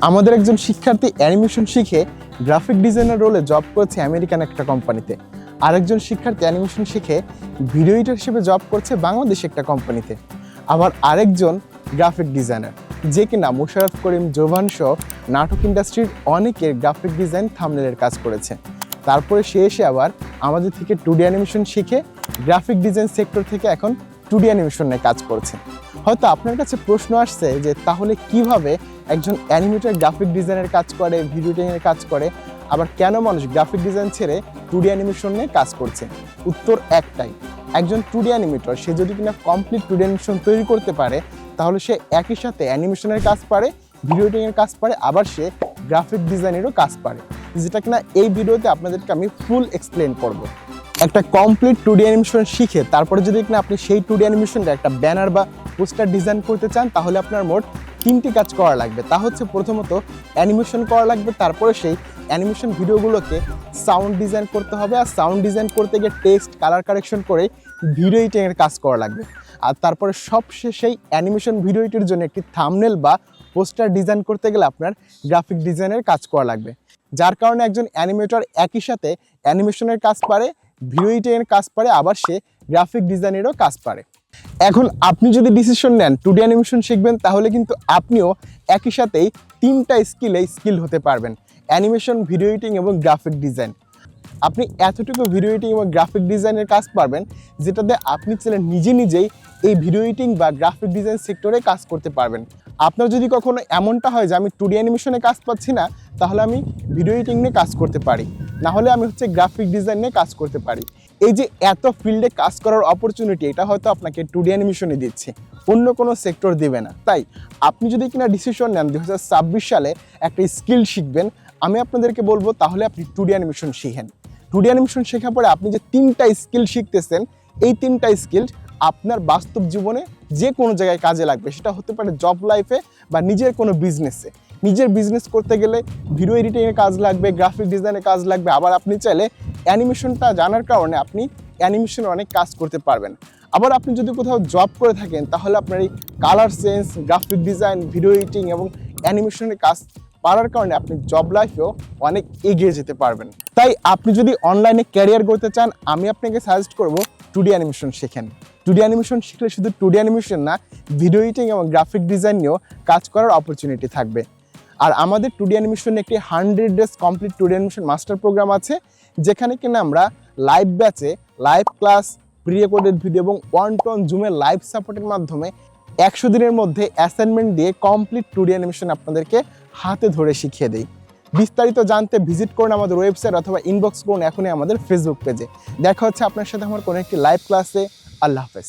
আমাদের একজন শিক্ষার্থী অ্যানিমেশন শিখে গ্রাফিক ডিজাইনার রোলে জব করছে আমেরিকান একটা কোম্পানিতে। আরেকজন শিক্ষার্থী অ্যানিমেশন শিখে ভিডিও এডিটর হিসেবে জব করছে বাংলাদেশে একটা কোম্পানিতে। আবার আরেকজন গ্রাফিক ডিজাইনার যে কিনা মোশাররফ করিম, জোভান সহ নাটক ইন্ডাস্ট্রির অনেকের গ্রাফিক ডিজাইন থাম্বনেলের কাজ করেছে। তারপরে সে এসে আবার আমাদের থেকে 2D অ্যানিমেশন শিখে গ্রাফিক ডিজাইন সেক্টর থেকে এখন 2D অ্যানিমেশন নিয়ে কাজ করছে। হয়তো আপনার কাছে প্রশ্ন আসছে যে তাহলে কিভাবে একজন অ্যানিমেটর গ্রাফিক ডিজাইনের কাজ করে, ভিডিও এডিটিংয়ের কাজ করে, আবার কেন মানুষ গ্রাফিক ডিজাইন ছেড়ে 2D অ্যানিমেশন নিয়ে কাজ করছে? উত্তর একটাই, একজন 2D অ্যানিমেটর সে যদি কিনা কমপ্লিট 2D অ্যানিমেশন তৈরি করতে পারে তাহলে সে একই সাথে অ্যানিমেশনের কাজ পারে, ভিডিও এডিটিংয়ের কাজ পারে, আবার সে গ্রাফিক ডিজাইনেরও কাজ পারে, যেটা কিনা এই ভিডিওতে আপনাদেরকে আমি ফুল এক্সপ্লেন করব। একটা কমপ্লিট 2D অ্যানিমেশন শিখে তারপরে যদি কিনা আপনি সেই 2D অ্যানিমেশনটা একটা ব্যানার বা পোস্টার ডিজাইন করতে চান তাহলে আপনার মোট 3টি কাজ করা লাগবে। তা হচ্ছে প্রথমত অ্যানিমেশন করা লাগবে, তারপরে সেই অ্যানিমেশন ভিডিওগুলোকে সাউন্ড ডিজাইন করতে হবে, আর সাউন্ড ডিজাইন করতে গিয়ে টেক্সট কালার কারেকশন করে ভিডিও এডিটিংয়ের কাজ করা লাগবে, আর তারপরে সবশেষে সেই অ্যানিমেশন ভিডিও এডিটের জন্য একটি থাম্বনেল বা পোস্টার ডিজাইন করতে গেলে আপনার গ্রাফিক ডিজাইনের কাজ করা লাগবে। যার কারণে একজন অ্যানিমেটর একই সাথে অ্যানিমেশনের কাজ পারে, ভিডিও এডিটিংয়ের কাজ পারে, আবার সে গ্রাফিক ডিজাইনেরও কাজ পারে। এখন আপনি যদি ডিসিশন নেন 2D অ্যানিমেশন শিখবেন তাহলে কিন্তু আপনিও একই সাথেই 3টা স্কিল হতে পারবেন: অ্যানিমেশন, ভিডিও এডিটিং এবং গ্রাফিক ডিজাইন। আপনি এতটুকু ভিডিও এডিটিং এবং গ্রাফিক ডিজাইনের কাজ পারবেন যেটাতে আপনি চাইলে নিজেই এই ভিডিও এডিটিং বা গ্রাফিক ডিজাইন সেক্টরে কাজ করতে পারবেন। আপনার যদি কখনো এমনটা হয় যে আমি 2D অ্যানিমেশনে কাজ পাচ্ছি না, তাহলে আমি ভিডিও এডিটিং নিয়ে কাজ করতে পারি, না হলে আমি গ্রাফিক ডিজাইন নিয়ে কাজ করতে পারি। এই যে এত ফিল্ডে কাজ করার অপরচুনিটি, এটা হয়তো আপনাকে 2D অ্যানিমেশনে দিচ্ছে, অন্য কোনো সেক্টর দিবে না। তাই আপনি যদি কিনা ডিসিশন নেন 2026 সালে একটা স্কিল শিখবেন, আমি আপনাদেরকে বলবো তাহলে আপনি 2D অ্যানিমেশন শিখেন। 2D অ্যানিমেশন শেখার পরে আপনি যে 3টা স্কিল শিখতেছেন, এই 3টা স্কিল আপনার বাস্তব জীবনে যে কোনো জায়গায় কাজে লাগবে। সেটা হতে পারে জব লাইফে বা নিজের কোনো বিজনেসে। নিজের বিজনেস করতে গেলে ভিডিও এডিটিংয়ের কাজ লাগবে, গ্রাফিক ডিজাইনের কাজ লাগবে, আবার আপনি চাইলে অ্যানিমেশনটা জানার কারণে আপনি অ্যানিমেশনে অনেক কাজ করতে পারবেন। আবার আপনি যদি কোথাও জব করে থাকেন তাহলে আপনার এই colour sense, graphic design, video editing এবং অ্যানিমেশনের কাজ পারার কারণে আপনি জব লাইফেও অনেক এগিয়ে যেতে পারবেন। তাই আপনি যদি অনলাইনে ক্যারিয়ার করতে চান, আমি আপনাকে সাজেস্ট করব 2D অ্যানিমেশন শেখেন। 2D অ্যানিমেশন শিখলে শুধু 2D অ্যানিমেশন না, ভিডিও এডিটিং এবং গ্রাফিক ডিজাইন নিয়েও কাজ করার অপরচুনিটি থাকবে। আর আমাদের 2D অ্যানিমেশনে একটি 100 days complete 2D animation master programme আছে, যেখানে কিনা আমরা লাইভ ব্যাচে live class, pre recorded video এবং 1-to-1 জুমের লাইভ সাপোর্টের মাধ্যমে 100 দিনের মধ্যে অ্যাসাইনমেন্ট দিয়ে কমপ্লিট 2D অ্যানিমেশন আপনাদেরকে হাতে ধরে শিখিয়ে দেই। বিস্তারিত জানতে ভিজিট করুন আমাদের ওয়েবসাইট অথবা ইনবক্স করুন এখনই আমাদের ফেসবুক পেজে। দেখা হচ্ছে আপনার সাথে আমার কোনো একটি লাইভ ক্লাসে। আল্লাহ হাফেজ।